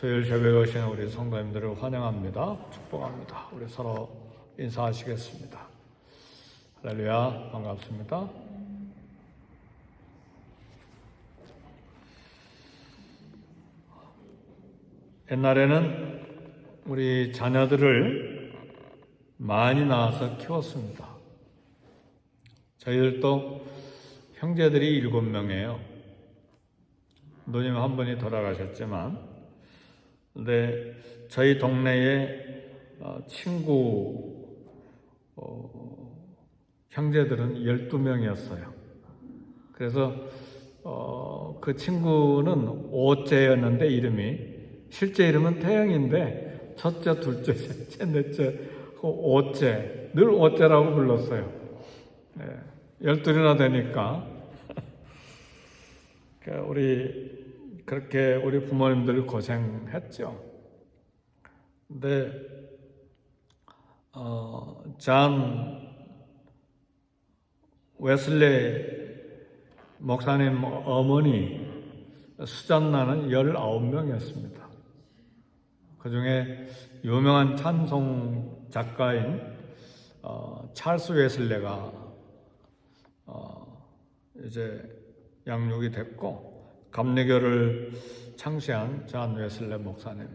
수요일 새벽에 오신 우리 성도님들을 환영합니다. 축복합니다. 우리 서로 인사하시겠습니다. 할렐루야, 반갑습니다. 옛날에는 우리 자녀들을 많이 낳아서 키웠습니다. 저희들도 형제들이 7명이에요. 누님 한 분이 돌아가셨지만, 근데 저희 동네에 친구 형제들은 12명이었어요. 그래서 그 친구는 오째였는데 이름이 실제 이름은 태영인데 첫째, 둘째, 셋째, 넷째, 오째, 늘 오째라고 불렀어요. 12이나 되니까 그렇게 우리 부모님들 고생했죠. 근데 잔 웨슬리 목사님 어머니 수잔나는 19명이었습니다. 그 중에 유명한 찬송 작가인 찰스 웨슬레가 이제 양육이 됐고, 감리교를 창시한 잔 웨슬레 목사님.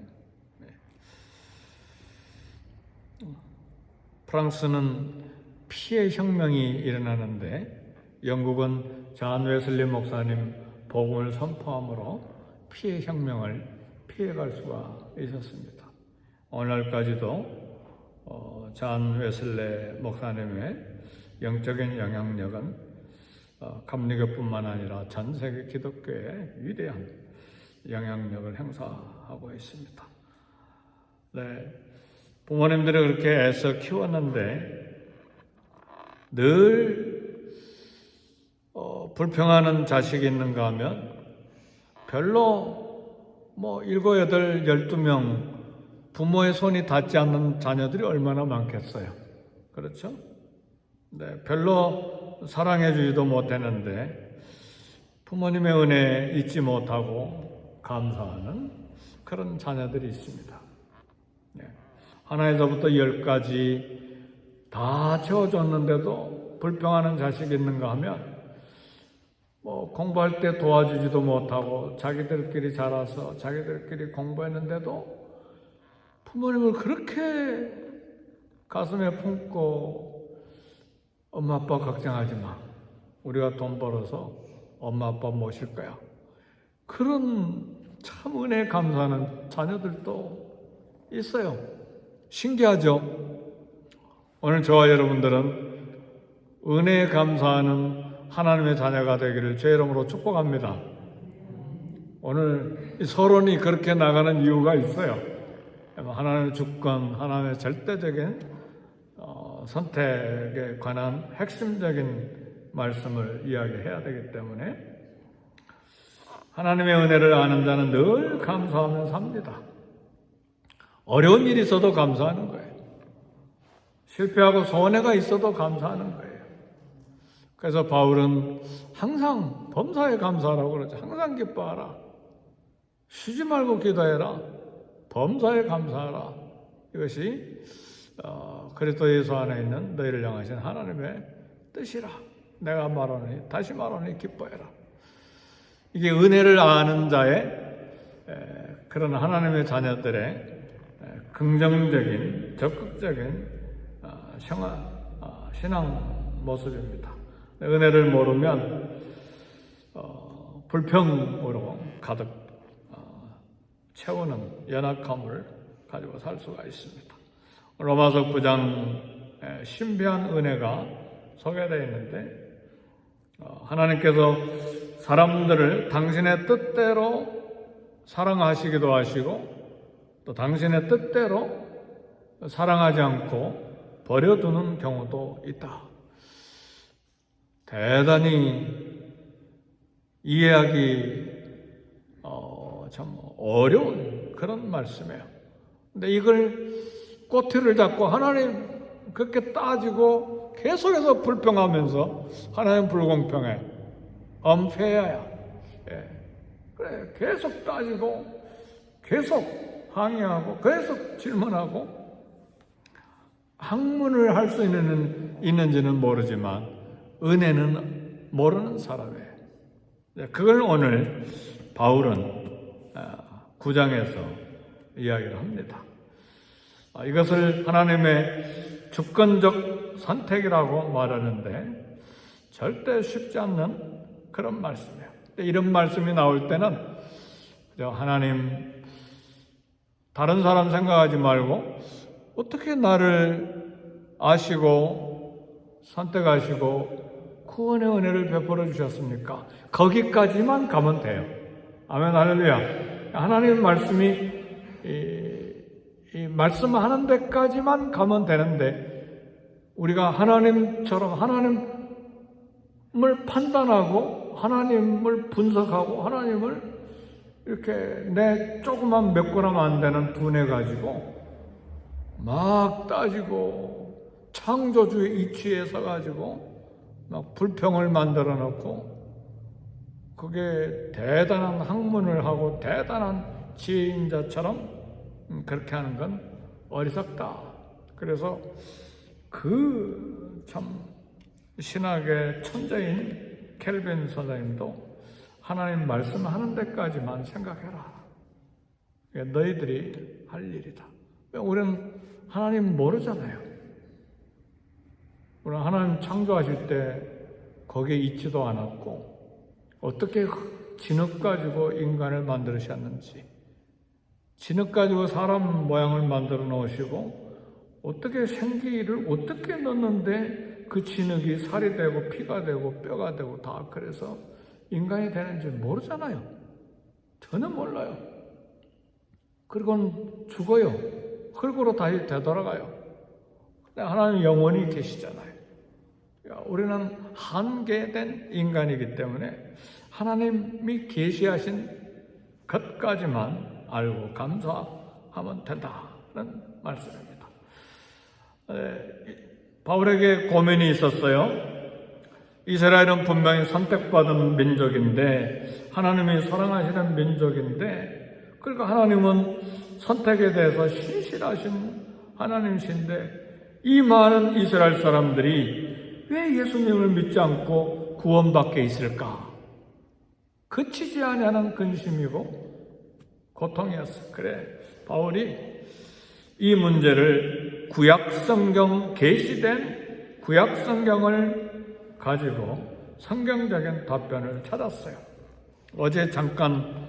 프랑스는 피해 혁명이 일어나는데 영국은 잔 웨슬리 목사님 복음을 선포함으로 피해 혁명을 피해갈 수가 있었습니다. 오늘날까지도 잔 웨슬레 목사님의 영적인 영향력은 감리교뿐만 아니라 전 세계 기독교에 위대한 영향력을 행사하고 있습니다. 네, 부모님들이 그렇게 애써 키웠는데 늘 불평하는 자식이 있는가 하면 별로 7, 8, 12명 부모의 손이 닿지 않는 자녀들이 얼마나 많겠어요. 그렇죠? 네, 별로 사랑해주지도 못했는데 부모님의 은혜 잊지 못하고 감사하는 그런 자녀들이 있습니다. 네. 하나에서부터 10까지 다 채워줬는데도 불평하는 자식이 있는가 하면 공부할 때 도와주지도 못하고 자기들끼리 자라서 자기들끼리 공부했는데도 부모님을 그렇게 가슴에 품고 엄마 아빠 걱정하지 마. 우리가 돈 벌어서 엄마 아빠 모실 거야. 그런 참 은혜에 감사하는 자녀들도 있어요. 신기하죠? 오늘 저와 여러분들은 은혜에 감사하는 하나님의 자녀가 되기를 주의 이름으로 축복합니다. 오늘 이 서론이 그렇게 나가는 이유가 있어요. 하나님의 주권, 하나님의 절대적인 선택에 관한 핵심적인 말씀을 이야기해야 되기 때문에 하나님의 은혜를 아는 자는 늘 감사하며 삽니다. 어려운 일이 있어도 감사하는 거예요. 실패하고 손해가 있어도 감사하는 거예요. 그래서 바울은 항상 범사에 감사하라고 그러죠. 항상 기뻐하라. 쉬지 말고 기도해라. 범사에 감사하라. 이것이 그리스도 예수 안에 있는 너희를 향하신 하나님의 뜻이라. 내가 말하노니 다시 말하노니 기뻐해라. 이게 은혜를 아는 자의 그런 하나님의 자녀들의 긍정적인 적극적인 신앙 모습입니다. 은혜를 모르면 불평으로 가득 채우는 연약함을 가지고 살 수가 있습니다. 로마서 9장 신비한 은혜가 소개되어 있는데 하나님께서 사람들을 당신의 뜻대로 사랑하시기도 하시고 또 당신의 뜻대로 사랑하지 않고 버려두는 경우도 있다. 대단히 이해하기 참 어려운 그런 말씀이에요. 근데 이걸 꼬투리를 잡고 하나님 그렇게 따지고 계속해서 불평하면서 하나님 불공평해, unfair야. 그래 계속 따지고 계속 항의하고 계속 질문하고 학문을 할 수 있는지는 모르지만 은혜는 모르는 사람이에요. 그걸 오늘 바울은 9장에서 이야기를 합니다. 이것을 하나님의 주권적 선택이라고 말하는데 절대 쉽지 않는 그런 말씀이에요. 이런 말씀이 나올 때는 하나님, 다른 사람 생각하지 말고 어떻게 나를 아시고 선택하시고 구원의 은혜를 베풀어 주셨습니까? 거기까지만 가면 돼요. 아멘, 할렐루야. 하나님 말씀이 이 말씀하는 데까지만 가면 되는데 우리가 하나님처럼 하나님을 판단하고 하나님을 분석하고 하나님을 이렇게 내 조그만 몇 그램 안 되는 두뇌 가지고 막 따지고 창조주의 이치에 서가지고 막 불평을 만들어 놓고 그게 대단한 학문을 하고 대단한 지혜인 자처럼 그렇게 하는 건 어리석다. 그래서 그 참 신학의 천재인 켈빈 선생님도 하나님 말씀하는 데까지만 생각해라. 너희들이 할 일이다. 우리는 하나님 모르잖아요. 우리는 하나님 창조하실 때 거기에 있지도 않았고 어떻게 진흙 가지고 인간을 만드셨는지, 진흙 가지고 사람 모양을 만들어 놓으시고 어떻게 생기를 어떻게 넣는데 그 진흙이 살이 되고 피가 되고 뼈가 되고 다 그래서 인간이 되는지 모르잖아요. 전혀 몰라요. 그리고는 죽어요. 흙으로 다시 되돌아가요. 근데 하나님 영원히 계시잖아요. 우리는 한계된 인간이기 때문에 하나님이 계시하신 것까지만 알고 감사하면 된다는 말씀입니다. 바울에게 고민이 있었어요. 이스라엘은 분명히 선택받은 민족인데 하나님이 사랑하시는 민족인데 그러니까 하나님은 선택에 대해서 신실하신 하나님이신데 이 많은 이스라엘 사람들이 왜 예수님을 믿지 않고 구원받게 있을까? 그치지 않냐는 근심이고 고통이었어. 그래, 바울이 이 문제를 구약성경, 계시된 구약성경을 가지고 성경적인 답변을 찾았어요. 어제 잠깐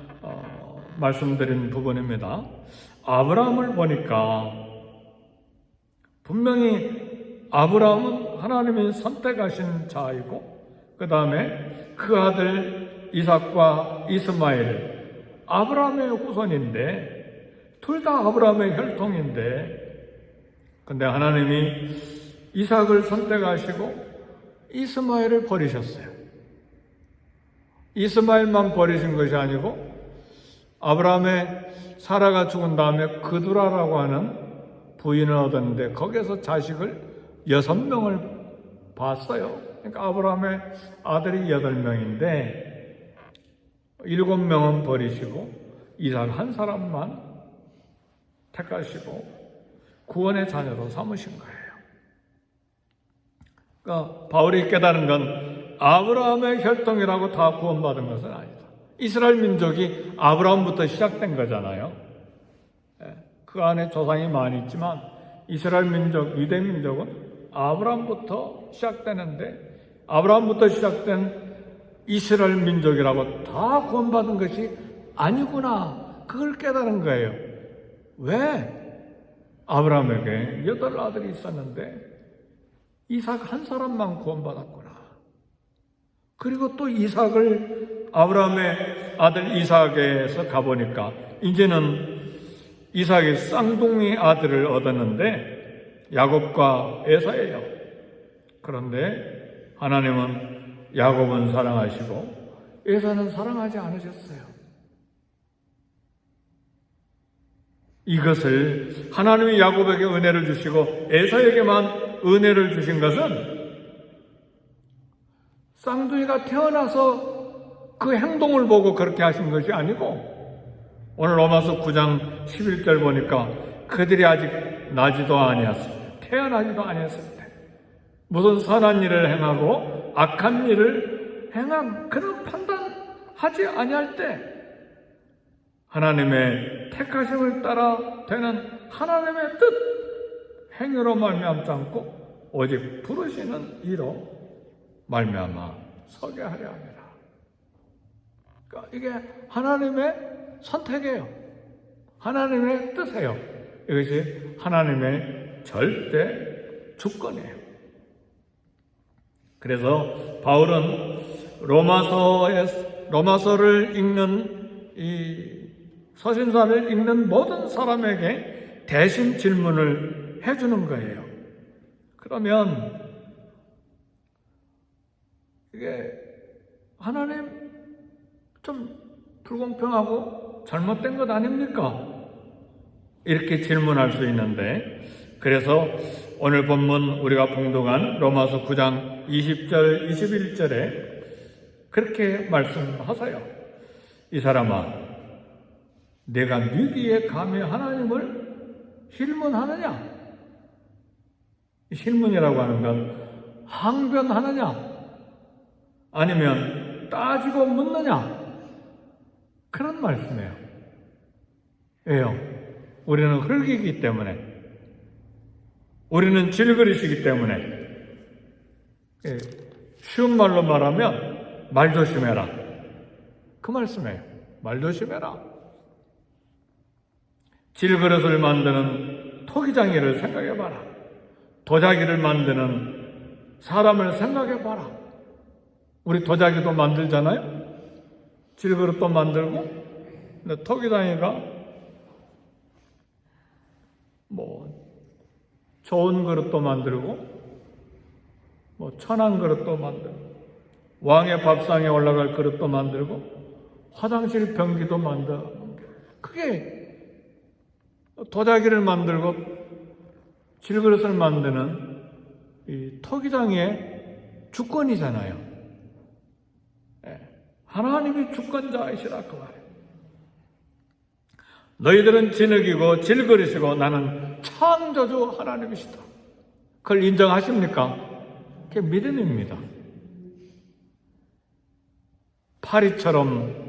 말씀드린 부분입니다. 아브라함을 보니까 분명히 아브라함은 하나님이 선택하신 자이고 그 다음에 그 아들 이삭과 이스마엘, 아브라함의 후손인데 둘 다 아브라함의 혈통인데 근데 하나님이 이삭을 선택하시고 이스마엘을 버리셨어요. 이스마엘만 버리신 것이 아니고 아브라함의 사라가 죽은 다음에 그두라라고 하는 부인을 얻었는데 거기에서 자식을 6명을 봤어요. 그러니까 아브라함의 아들이 8명인데 7명은 버리시고 이삭 한 사람만 택하시고 구원의 자녀로 삼으신 거예요. 그러니까 바울이 깨달은 건 아브라함의 혈통이라고 다 구원받은 것은 아니다. 이스라엘 민족이 아브라함부터 시작된 거잖아요. 그 안에 조상이 많이 있지만 이스라엘 민족, 유대 민족은 아브라함부터 시작되는데 아브라함부터 시작된 이스라엘 민족이라고 다 구원받은 것이 아니구나. 그걸 깨달은 거예요. 왜? 아브라함에게 8 아들이 있었는데 이삭 한 사람만 구원받았구나. 그리고 또 이삭을 아브라함의 아들 이삭에서 가보니까 이제는 이삭이 쌍둥이 아들을 얻었는데 야곱과 에사예요. 그런데 하나님은 야곱은 사랑하시고 에사는 사랑하지 않으셨어요. 이것을 하나님이 야곱에게 은혜를 주시고 에사에게만 은혜를 주신 것은 쌍둥이가 태어나서 그 행동을 보고 그렇게 하신 것이 아니고 오늘 로마서 9장 11절 보니까 그들이 아직 나지도 아니었을 때, 태어나지도 아니었을 때, 무슨 선한 일을 행하고 악한 일을 행한 그런 판단하지 아니할 때 하나님의 택하심을 따라 되는 하나님의 뜻, 행위로 말미암지 않고 오직 부르시는 이로 말미암아 서게 하려 합니다. 그러니까 이게 하나님의 선택이에요. 하나님의 뜻이에요. 이것이 하나님의 절대 주권이에요. 그래서 바울은 로마서를 읽는 이 서신사를 읽는 모든 사람에게 대신 질문을 해주는 거예요. 그러면 이게 하나님 좀 불공평하고 잘못된 것 아닙니까? 이렇게 질문할 수 있는데, 그래서 오늘 본문 우리가 봉독한 로마서 9장 20절 21절에 그렇게 말씀하세요. 이 사람아, 내가 네기에 감히 하나님을 힐문하느냐? 힐문이라고 하는 건 항변하느냐? 아니면 따지고 묻느냐? 그런 말씀이에요. 왜요? 우리는 흙이기 때문에, 우리는 질그릇이기 때문에, 쉬운 말로 말하면 말 조심해라. 그 말씀이에요. 말 조심해라. 질그릇을 만드는 토기장이를 생각해봐라. 도자기를 만드는 사람을 생각해봐라. 우리 도자기도 만들잖아요. 질그릇도 만들고, 근데 토기장이가 좋은 그릇도 만들고, 천한 그릇도 만들고, 왕의 밥상에 올라갈 그릇도 만들고, 화장실 변기도 만들고, 그게 도자기를 만들고 질그릇을 만드는 이 토기장의 주권이잖아요. 하나님이 주권자이시라 그 말이에요. 너희들은 진흙이고 질그릇이고 나는 창조주 하나님이시다. 그걸 인정하십니까? 그게 믿음입니다. 파리처럼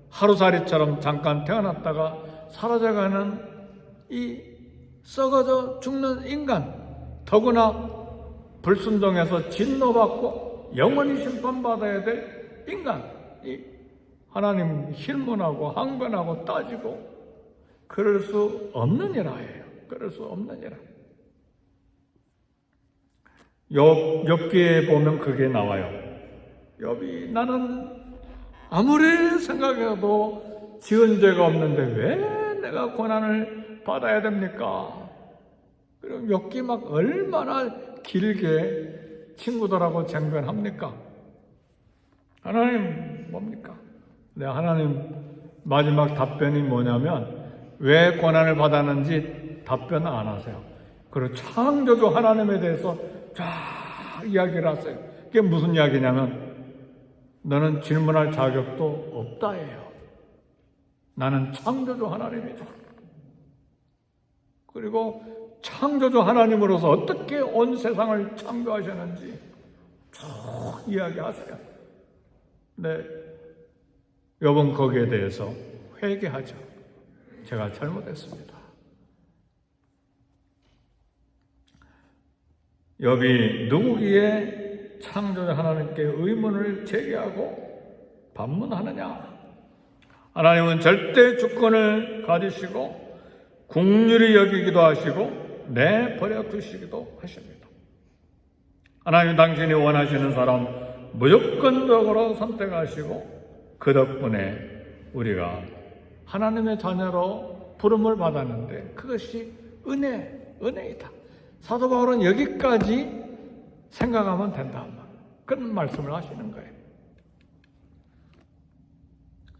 하루살이처럼 잠깐 태어났다가 사라져가는 이 썩어져 죽는 인간, 더구나 불순종해서 진노받고 영원히 심판받아야 될 인간, 이 하나님 힐문하고 항변하고 따지고 그럴 수 없느니라예요. 그럴 수 없느니라. 욥기에 보면 그게 나와요. 욥이 나는 아무리 생각해도 지은 죄가 없는데 왜 내가 고난을 받아야 됩니까? 그럼 욥기 막 얼마나 길게 친구들하고 쟁변합니까? 하나님 뭡니까? 네, 하나님 마지막 답변이 뭐냐면 왜 고난을 받았는지 답변 안 하세요. 그리고 창조주 하나님에 대해서 쫙 이야기를 하세요. 그게 무슨 이야기냐면 너는 질문할 자격도 없다예요. 나는 창조주 하나님이죠. 그리고 창조주 하나님으로서 어떻게 온 세상을 창조하셨는지 쭉 이야기하세요. 네, 욥은 거기에 대해서 회개하죠. 제가 잘못했습니다. 욥이 누구기에 창조주 하나님께 의문을 제기하고 반문하느냐? 하나님은 절대 주권을 가지시고 긍휼히 여기기도 하시고 내버려 두시기도 하십니다. 하나님 당신이 원하시는 사람 무조건적으로 선택하시고 그 덕분에 우리가 하나님의 자녀로 부름을 받았는데 그것이 은혜이다. 사도 바울은 여기까지 생각하면 된다. 그런 말씀을 하시는 거예요.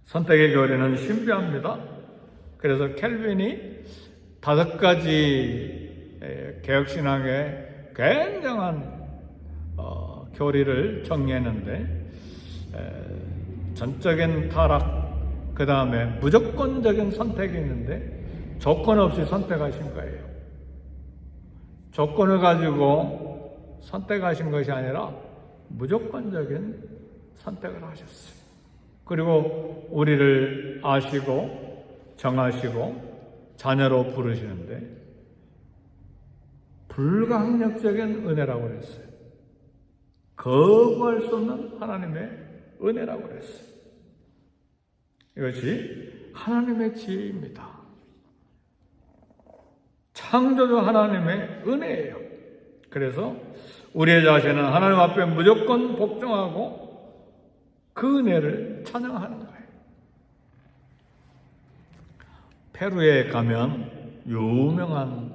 선택의 교리는 신비합니다. 그래서 켈빈이 5가지 개혁신학의 굉장한 교리를 정리했는데 전적인 타락, 그 다음에 무조건적인 선택이 있는데 조건 없이 선택하신 거예요. 조건을 가지고 선택하신 것이 아니라 무조건적인 선택을 하셨어요. 그리고 우리를 아시고 정하시고 자녀로 부르시는데 불가항력적인 은혜라고 그랬어요. 거부할 수 없는 하나님의 은혜라고 그랬어요. 이것이 하나님의 지혜입니다. 창조주 하나님의 은혜예요. 그래서 우리의 자신은 하나님 앞에 무조건 복종하고 그 은혜를 찬양하는 거예요. 페루에 가면 유명한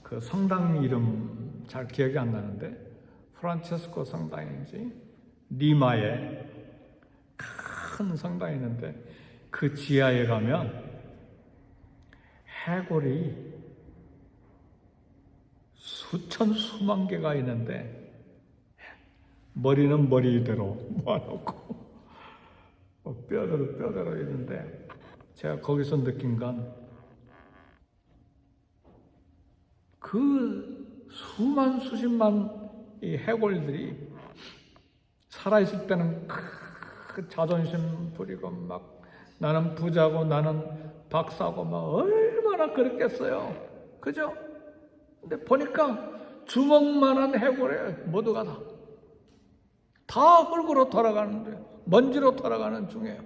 그 성당 이름 잘 기억이 안 나는데 프란체스코 성당인지 리마에 큰 성당이 있는데 그 지하에 가면 해골이 수천 수만 개가 있는데 머리는 머리대로 모아놓고 뼈대로 있는데 제가 거기서 느낀 건 그 수만 수십만 이 해골들이 살아있을 때는 그 자존심 부리고 막 나는 부자고 나는 박사고 막 얼마나 그랬겠어요. 그죠? 근데 보니까 주먹만한 해골에 모두가 다 흙으로 돌아가는데 먼지로 돌아가는 중이에요.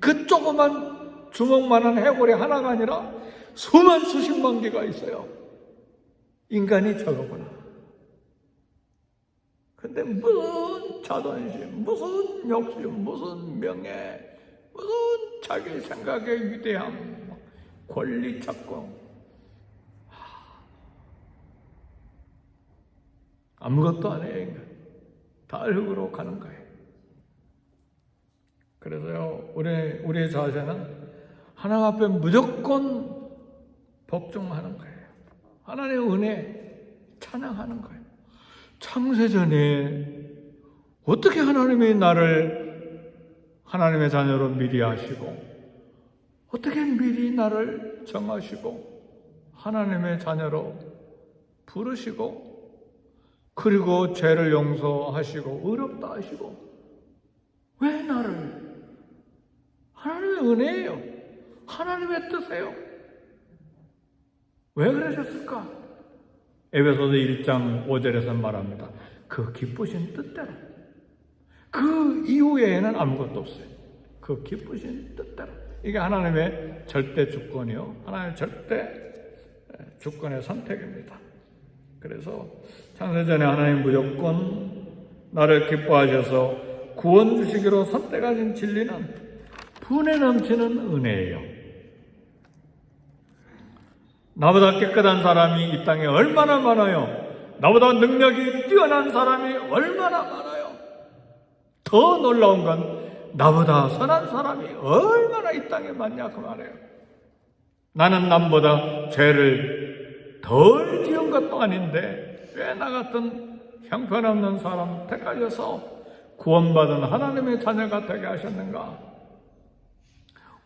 그 조그만 주먹만한 해골이 하나가 아니라 수만 수십만 개가 있어요. 인간이 저거구나. 근데 무슨 자존심, 무슨 욕심, 무슨 명예, 무슨 자기 생각의 위대함, 권리 찾고 아무것도 안 해요. 인간. 다 흙으로 가는 거예요. 그래서요, 우리의 자세는 하나님 앞에 무조건 복종하는 거예요. 하나님의 은혜 찬양하는 거예요. 창세전에 어떻게 하나님이 나를 하나님의 자녀로 미리 하시고 어떻게 미리 나를 정하시고 하나님의 자녀로 부르시고 그리고 죄를 용서하시고 의롭다 하시고 왜 나를 하나님의 은혜예요. 하나님의 뜻이에요. 왜 그러셨을까? 에베소서 1장 5절에서 말합니다. 그 기쁘신 뜻대로. 그 이후에는 아무것도 없어요. 그 기쁘신 뜻대로. 이게 하나님의 절대 주권이요. 하나님의 절대 주권의 선택입니다. 그래서 창세전에 하나님 무조건 나를 기뻐하셔서 구원 주시기로 선택하신 진리는 분에 넘치는 은혜예요. 나보다 깨끗한 사람이 이 땅에 얼마나 많아요. 나보다 능력이 뛰어난 사람이 얼마나 많아요. 더 놀라운 건 나보다 선한 사람이 얼마나 이 땅에 많냐 그 말이에요. 나는 남보다 죄를 덜 지은 것도 아닌데 왜 나 같은 형편없는 사람 택하셔서 구원받은 하나님의 자녀가 되게 하셨는가?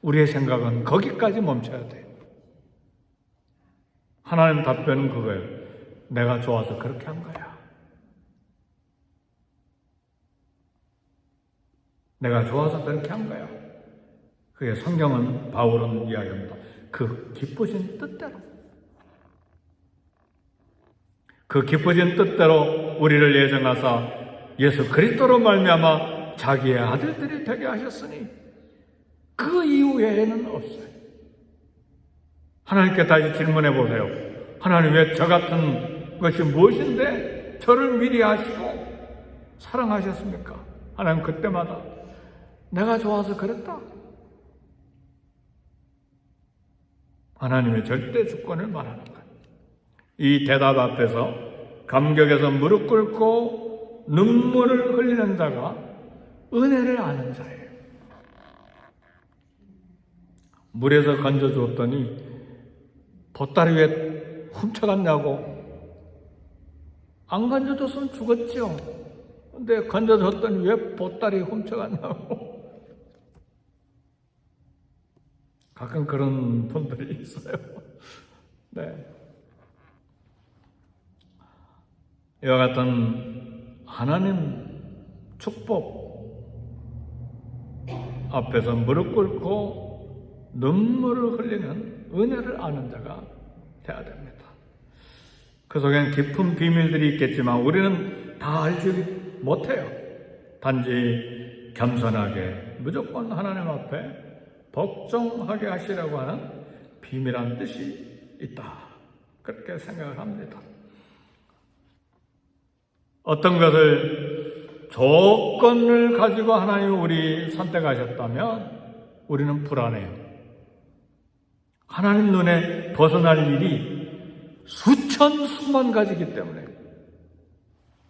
우리의 생각은 거기까지 멈춰야 돼요. 하나님 답변은 그거예요. 내가 좋아서 그렇게 한 거야. 내가 좋아서 그렇게 한 거야. 그게 성경은 바울은 이야기합니다. 그 기쁘신 뜻대로. 그 기쁘신 뜻대로 우리를 예정하사 예수 그리스도로 말미암아 자기의 아들들이 되게 하셨으니 그 이후에는 없어요. 하나님께 다시 질문해 보세요. 하나님 왜 저 같은 것이 무엇인데 저를 미리 하시고 사랑하셨습니까? 하나님 그때마다 내가 좋아서 그랬다. 하나님의 절대 주권을 말하는 거예요. 이 대답 앞에서 감격에서 무릎 꿇고 눈물을 흘리는 자가 은혜를 아는 자예요. 물에서 건져주었더니 보따리 왜 훔쳐갔냐고. 안 건져줬으면 죽었죠. 근데 건져줬더니 왜 보따리 훔쳐갔냐고. 가끔 그런 분들이 있어요. 네. 이와 같은 하나님 축복 앞에서 무릎 꿇고 눈물을 흘리는 은혜를 아는 자가 되어야 됩니다. 그 속엔 깊은 비밀들이 있겠지만 우리는 다 알지 못해요. 단지 겸손하게 무조건 하나님 앞에 복종하게 하시려고 하는 비밀한 뜻이 있다. 그렇게 생각을 합니다. 어떤 것을 조건을 가지고 하나님이 우리 선택하셨다면 우리는 불안해요. 하나님 눈에 벗어날 일이 수천 수만 가지기 때문에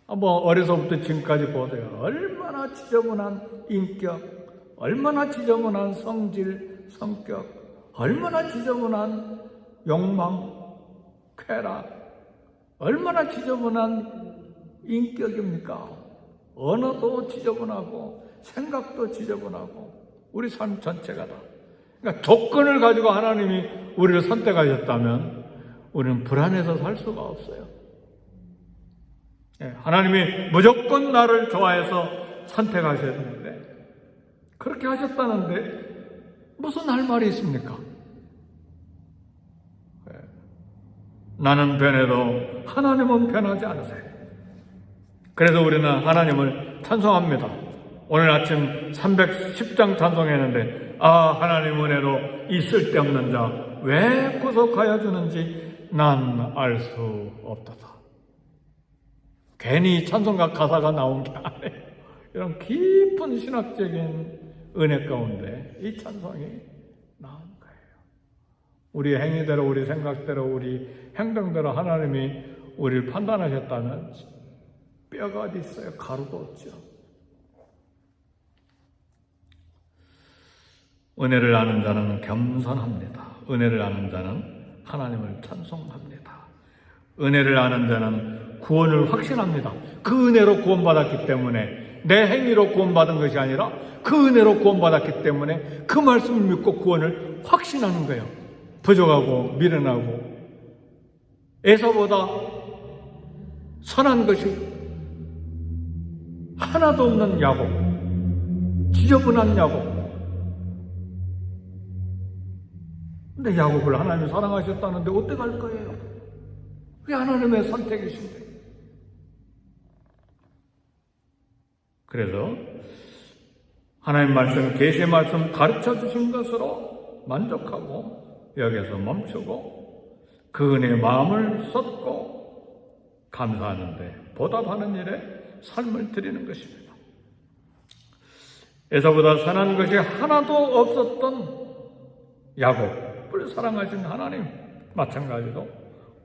어려서부터 지금까지 보세요. 얼마나 지저분한 인격, 얼마나 지저분한 성질, 성격, 얼마나 지저분한 욕망, 쾌락, 얼마나 지저분한 인격입니까? 언어도 지저분하고 생각도 지저분하고 우리 삶 전체가 다. 그러니까 조건을 가지고 하나님이 우리를 선택하셨다면 우리는 불안해서 살 수가 없어요. 하나님이 무조건 나를 좋아해서 선택하셨는데 그렇게 하셨다는데 무슨 할 말이 있습니까? 나는 변해도 하나님은 변하지 않으세요. 그래서 우리는 하나님을 찬송합니다. 오늘 아침 310장 찬송했는데 하나님 은혜로 이 쓸데없는 자 왜 구속하여 주는지 난 알 수 없도다. 괜히 찬송가 가사가 나온 게 아니에요. 이런 깊은 신학적인 은혜 가운데 이 찬송이 나온 거예요. 우리 행위대로, 우리 생각대로, 우리 행동대로 하나님이 우리를 판단하셨다면 뼈가 어디 있어요? 가루도 없죠. 은혜를 아는 자는 겸손합니다. 은혜를 아는 자는 하나님을 찬송합니다. 은혜를 아는 자는 구원을 확신합니다. 그 은혜로 구원받았기 때문에 내 행위로 구원받은 것이 아니라 그 은혜로 구원받았기 때문에 그 말씀을 믿고 구원을 확신하는 거예요. 부족하고 미련하고 에서보다 선한 것이 하나도 없는 야곱, 지저분한 야곱. 근데 야곱을 하나님이 사랑하셨다는데 어떡할 거예요? 그게 하나님의 선택이신데. 그래서 하나님 말씀, 계시의 말씀 가르쳐 주신 것으로 만족하고 여기서 멈추고 그 은혜의 마음을 쏟고 감사하는데 보답하는 일에 삶을 드리는 것입니다. 에서보다 선한 것이 하나도 없었던 야곱을 사랑하신 하나님, 마찬가지로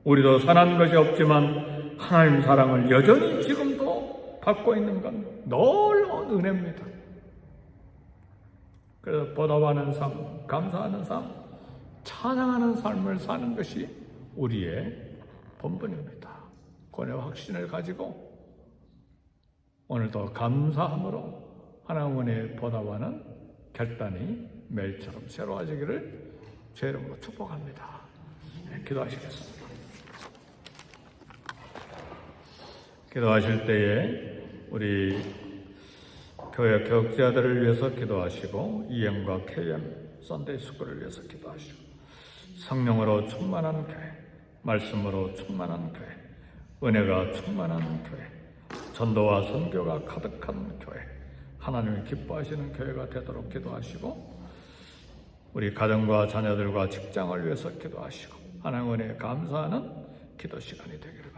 우리도 선한 것이 없지만 하나님 사랑을 여전히 지금도 받고 있는 건 놀라운 은혜입니다. 그래서 보답하는 삶, 감사하는 삶, 찬양하는 삶을 사는 것이 우리의 본분입니다. 권해와 확신을 가지고 오늘도 감사함으로 하나님 은혜에 보답하는 결단이 매일처럼 새로워지기를 제 이름으로 축복합니다. 기도하시겠습니다. 기도하실 때에 우리 교회 교육자들을 위해서 기도하시고 EM과 KM 썬데이 스쿨을 위해서 기도하시고 성령으로 충만한 교회, 말씀으로 충만한 교회, 은혜가 충만한 교회, 전도와 선교가 가득한 교회, 하나님이 기뻐하시는 교회가 되도록 기도하시고 우리 가정과 자녀들과 직장을 위해서 기도하시고 하나님 은혜에 감사하는 기도 시간이 되기를